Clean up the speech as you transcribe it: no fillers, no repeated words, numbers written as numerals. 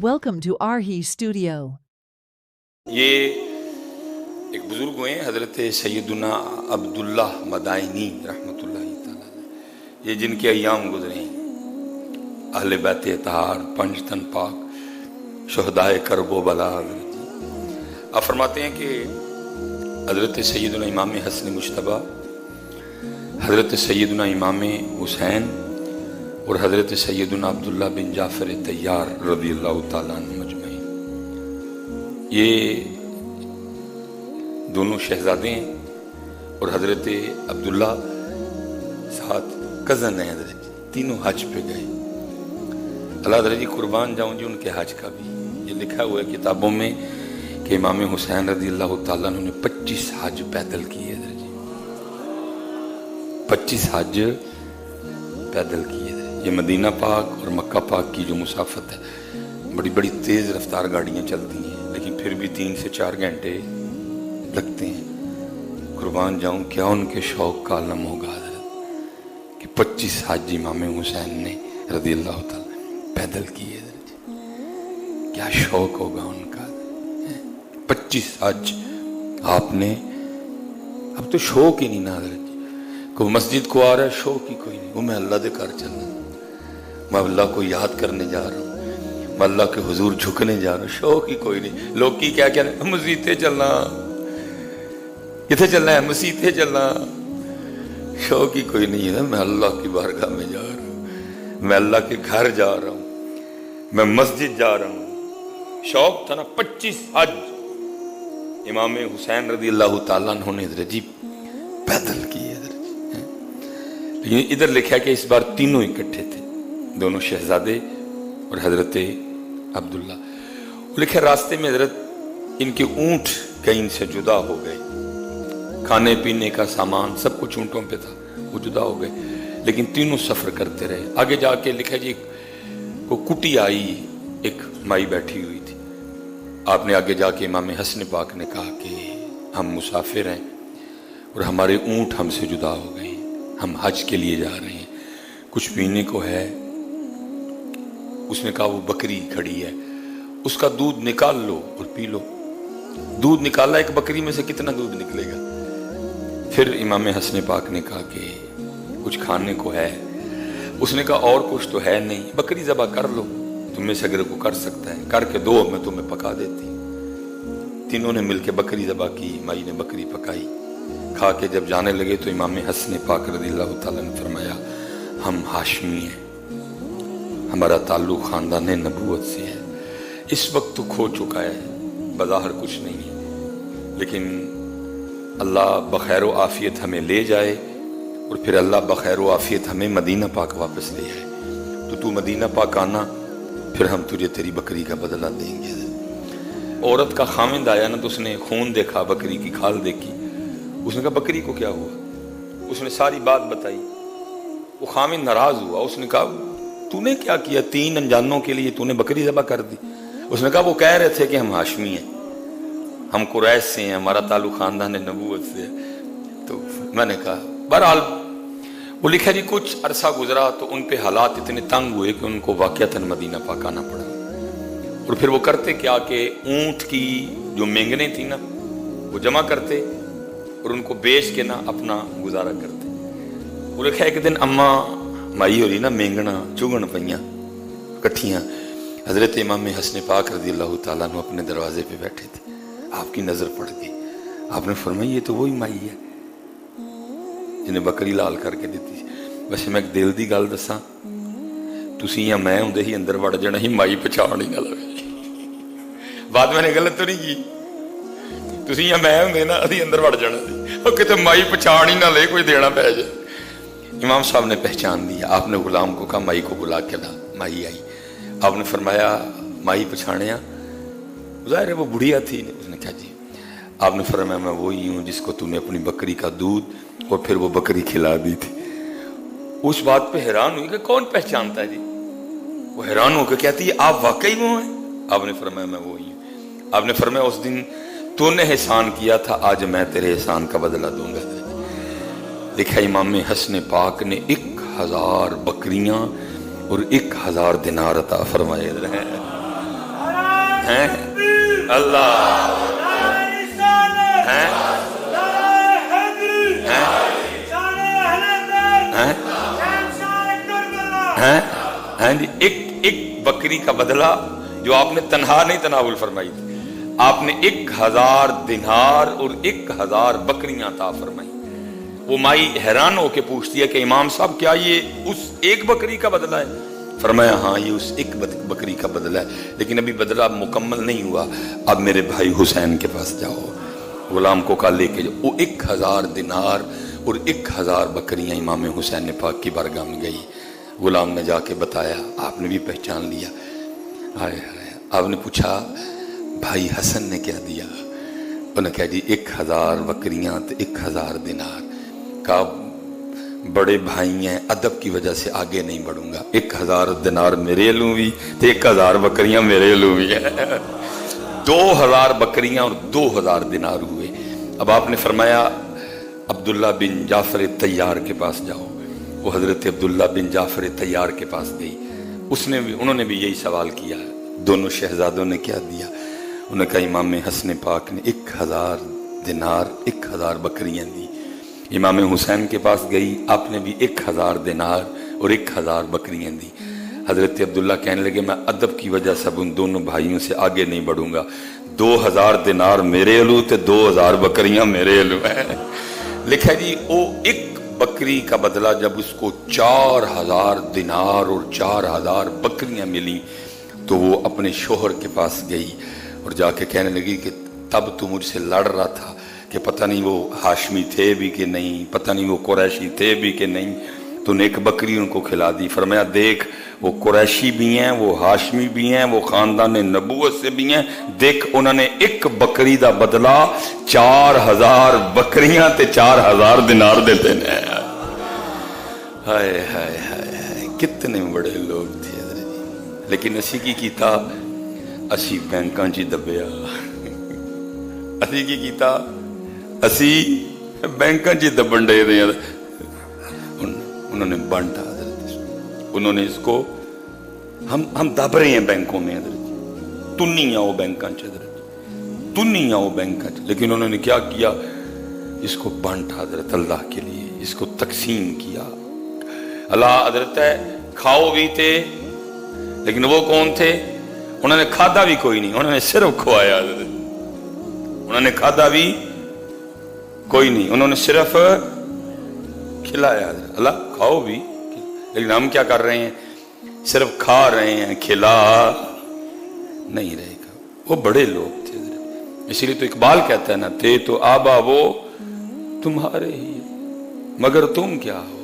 Welcome to Arhi Studio. یہ ایک بزرگ ہوئے ہیں حضرت سیدنا عبداللہ مدائنی رحمۃ اللہ تعالی، یہ جن کے ایام گزرے ہیں، اہل بیت اطہار، پنج تن پاک، شہدائے کرب و بلا۔ آپ فرماتے ہیں کہ حضرت سیدنا امام حسن مجتبیٰ، حضرت سیدنا امام حسین اور حضرت سیدنا عبداللہ بن جعفر طیار رضی اللہ تعالیٰ عنہ مجمعین، یہ دونوں شہزادے ہیں اور حضرت عبداللہ ساتھ کزن ہیں حضرت، تینوں حج پہ گئے۔ اللہ حضرت جی قربان جاؤں جی ان کے حج کا بھی یہ لکھا ہوا ہے کتابوں میں کہ امام حسین رضی اللہ تعالیٰ عنہ نے 25 حج پیدل کیے حضرت جی، 25 حج پیدل کیے۔ یہ مدینہ پاک اور مکہ پاک کی جو مسافت ہے، بڑی بڑی تیز رفتار گاڑیاں چلتی ہیں لیکن پھر بھی 3 سے 4 گھنٹے لگتے ہیں۔ قربان جاؤں کیا ان کے شوق کا عالم ہوگا حضرت کہ 25 حج امام حسین نے رضی اللہ تعالیٰ پیدل کیے حضرت، کیا شوق ہوگا ان کا۔ 25 حج آپ نے، اب تو شوق ہی نہیں نا حضرت جی، کوئی مسجد کو آ رہا ہے شوق ہی کوئی نہیں، وہ میں اللہ دے کر چلنا، میں اللہ کو یاد کرنے جا رہا ہوں، میں اللہ کے حضور جھکنے جا رہا ہوں، شوق ہی کوئی نہیں۔ لوگ کی کیا کہنے، مسجد چلنا، کتنے چلنا ہے، مسجد چلنا، شوق ہی کوئی نہیں ہے۔ میں اللہ کی بارگاہ میں جا رہا ہوں، میں اللہ کے گھر جا رہا ہوں، میں مسجد جا رہا ہوں۔ شوق تھا نا۔ 25 حج امام حسین رضی اللہ تعالیٰ عنہ نے حضرت جی پیدل کیے حضرت جی۔ لیکن ادھر لکھا کہ اس بار تینوں اکٹھے تھے، دونوں شہزادے اور حضرت عبداللہ۔ لکھا راستے میں حضرت ان کے اونٹ کہیں سے جدا ہو گئے، کھانے پینے کا سامان سب کچھ اونٹوں پہ تھا، وہ جدا ہو گئے، لیکن تینوں سفر کرتے رہے۔ آگے جا کے لکھا جی کو کٹی آئی، ایک مائی بیٹھی ہوئی تھی۔ آپ نے آگے جا کے امام حسن پاک نے کہا کہ ہم مسافر ہیں اور ہمارے اونٹ ہم سے جدا ہو گئے ہیں، ہم حج کے لیے جا رہے ہیں، کچھ پینے کو ہے؟ اس نے کہا وہ بکری کھڑی ہے، اس کا دودھ نکال لو اور پی لو۔ دودھ نکالا، ایک بکری میں سے کتنا دودھ نکلے گا؟ پھر امام حسن پاک نے کہا کہ کچھ کھانے کو ہے؟ اس نے کہا اور کچھ تو ہے نہیں، بکری ذبح کر لو، تم میں سے اگر کو کر سکتا ہے کر کے دو، میں تمہیں پکا دیتی۔ تینوں نے مل کے بکری ذبح کی، مائی نے بکری پکائی، کھا کے جب جانے لگے تو امام حسن پاک رضی اللہ تعالیٰ نے فرمایا ہم ہاشمی ہیں، ہمارا تعلق خاندان نبوت سے ہے۔ اس وقت تو کھو چکا ہے، بظاہر کچھ نہیں ہے، لیکن اللہ بخیر و عافیت ہمیں لے جائے اور پھر اللہ بخیر و عافیت ہمیں مدینہ پاک واپس لے آئے، تو مدینہ پاک آنا، پھر ہم تجھے تیری بکری کا بدلہ دیں گے۔ عورت کا خامند آیا نا تو اس نے خون دیکھا، بکری کی کھال دیکھی، اس نے کہا بکری کو کیا ہوا؟ اس نے ساری بات بتائی۔ وہ خامند ناراض ہوا، اس نے کہا تو نے کیا کیا، 3 انجانوں کے لیے تو نے بکری ذبح کر دی؟ اس نے کہا وہ کہہ رہے تھے کہ ہم ہاشمی ہیں، ہم قریش سے ہیں، ہمارا تعلق خاندان نبوت سے ہے، تو میں نے کہا بہرحال وہ لکھا جی کچھ عرصہ گزرا تو ان پہ حالات اتنے تنگ ہوئے کہ ان کو واقعتاً مدینہ پاک آنا پڑا۔ اور پھر وہ کرتے کیا کہ اونٹ کی جو مینگنیں تھیں نا وہ جمع کرتے اور ان کو بیچ کے نا اپنا گزارا کرتے۔ وہ لکھا ایک دن اماں مائی ہو رہی نا مینگنا چگن پئیاں کٹھیاں، حضرت امام حسن پاک رضی اللہ تعالیٰ عنہ اپنے دروازے پہ بیٹھے تھے، آپ کی نظر پڑ گئی، آپ نے فرمایا یہ تو وہی مائی ہے جنہیں بکری لال کر کے دیتی۔ ویسے میں ایک دل دی گل دساں، تسی یا میں ہوندے ہی اندر وڑ جانا ہی، مائی پہچان ہی نہ لگے۔ بات میں نے غلط تو نہیں کی، تسی یا میں ہوندے نا ادھی اندر وڑ جانا سی، اور کتے مائی پہچان ہی نہ لے، کوئی دینا پہ جائے۔ امام صاحب نے پہچان دیا، آپ نے غلام کو کہا مائی کو بلا کے لا، مائی آئی، آپ نے فرمایا مائی پہچانیا؟ ظاہر ہے وہ بڑھیا تھی، اس نے کہا جی۔ آپ نے فرمایا میں وہی ہوں جس کو تم نے اپنی بکری کا دودھ اور پھر وہ بکری کھلا دی تھی۔ اس بات پہ حیران ہوئی کہ کون پہچانتا ہے جی؟ وہ حیران ہو کے کہتی ہے آپ واقعی وہ ہیں؟ آپ نے فرمایا میں وہی ہوں۔ آپ نے فرمایا اس دن تو نے احسان کیا تھا، آج میں تیرے احسان کا بدلہ دوں گا۔ لکھا امام حسن پاک نے 1000 بکریاں اور 1000 دینار عطا فرمائے۔ ہیں اللہ جی ایک بکری کا بدلہ جو آپ نے تنہا نہیں تناول فرمائی تھی، آپ نے 1000 دینار اور 1000 بکریاں عطا فرمائی۔ وہ مائی حیران ہو کے پوچھتی ہے کہ امام صاحب کیا یہ اس ایک بکری کا بدلہ ہے؟ فرمایا ہاں یہ اس ایک بکری کا بدلہ ہے، لیکن ابھی بدلہ مکمل نہیں ہوا، اب میرے بھائی حسین کے پاس جاؤ، غلام کو کہا لے کے جاؤ۔ وہ 1000 دینار اور 1000 بکریاں امام حسین پاک کی بارگاہ میں گئی۔ غلام نے جا کے بتایا، آپ نے بھی پہچان لیا۔ ہائے ہائے، آپ نے پوچھا بھائی حسن نے کیا دیا؟ انہوں نے کہا جی 1000 بکریاں تو 1000 دینار۔ کہا بڑے بھائی ہیں، ادب کی وجہ سے آگے نہیں بڑھوں گا، 1000 دینار میرے لوں بھی تو 1000 بکریاں میرے لوں بھی ہے۔ 2000 بکریاں اور 2000 دینار ہوئے۔ اب آپ نے فرمایا عبداللہ بن جعفر طیار کے پاس جاؤ۔ وہ حضرت عبداللہ بن جعفر طیار کے پاس گئی، انہوں نے بھی یہی سوال کیا۔ دونوں شہزادوں نے کیا دیا؟ انہوں نے کہا امام حسن پاک نے 1000 دینار 1000 بکریاں دی۔ امام حسین کے پاس گئی، آپ نے بھی 1000 دینار اور 1000 بکریاں دی۔ حضرت عبداللہ کہنے لگے میں ادب کی وجہ سے ان دونوں بھائیوں سے آگے نہیں بڑھوں گا، 2000 دینار میرے علو تے 2000 بکریاں میرے علو ہے۔ لکھا جی وہ ایک بکری کا بدلہ جب اس کو 4000 دینار اور 4000 بکریاں ملی تو وہ اپنے شوہر کے پاس گئی اور جا کے کہنے لگی کہ تب تو مجھ سے لڑ رہا تھا کہ پتہ نہیں وہ ہاشمی تھے بھی کہ نہیں، پتہ نہیں وہ قریشی تھے بھی کہ نہیں، تو نے ایک بکری ان کو کھلا دی۔ فرمایا دیکھ وہ قریشی بھی ہیں، وہ ہاشمی بھی ہیں، وہ خاندان نبوت سے بھی ہیں، دیکھ انہوں نے ایک بکری دا بدلہ 4000 بکریاں تے 4000 دینار دیتے ہیں۔ ہائے ہائے ہائے، کتنے بڑے لوگ تھے حضرت۔ لیکن اسی کی کیتا، اسی بینکاں چی دبیا، اسی کی کیتا، اسی بینکاں چی دبن دے دیں۔ انہوں نے بانٹا حضرت، انہوں نے اس کو ہم دب رہے ہیں بینکوں میں حضرت، تنی آؤ بینکاں چ حضرت، تنی آؤ بینکاں چ، لیکن انہوں نے کیا کیا؟ اس کو بانٹا حضرت اللہ کے لیے، اس کو تقسیم کیا۔ اللہ حضرت ہے کھاؤ بھی تھے، لیکن وہ کون تھے؟ انہوں نے کھادا بھی کوئی نہیں، انہوں نے صرف کھوایا حضرت، انہوں نے کھادا بھی کوئی نہیں، انہوں نے صرف کھلایا حضرت۔ اللہ کھاؤ بھی، لیکن ہم کیا کر رہے ہیں؟ صرف کھا رہے ہیں، کھلا نہیں رہے گا۔ وہ بڑے لوگ تھے حضرت، اسی لیے تو اقبال کہتا ہے نا، تھے تو آبا وہ تمہارے ہی مگر تم کیا ہو۔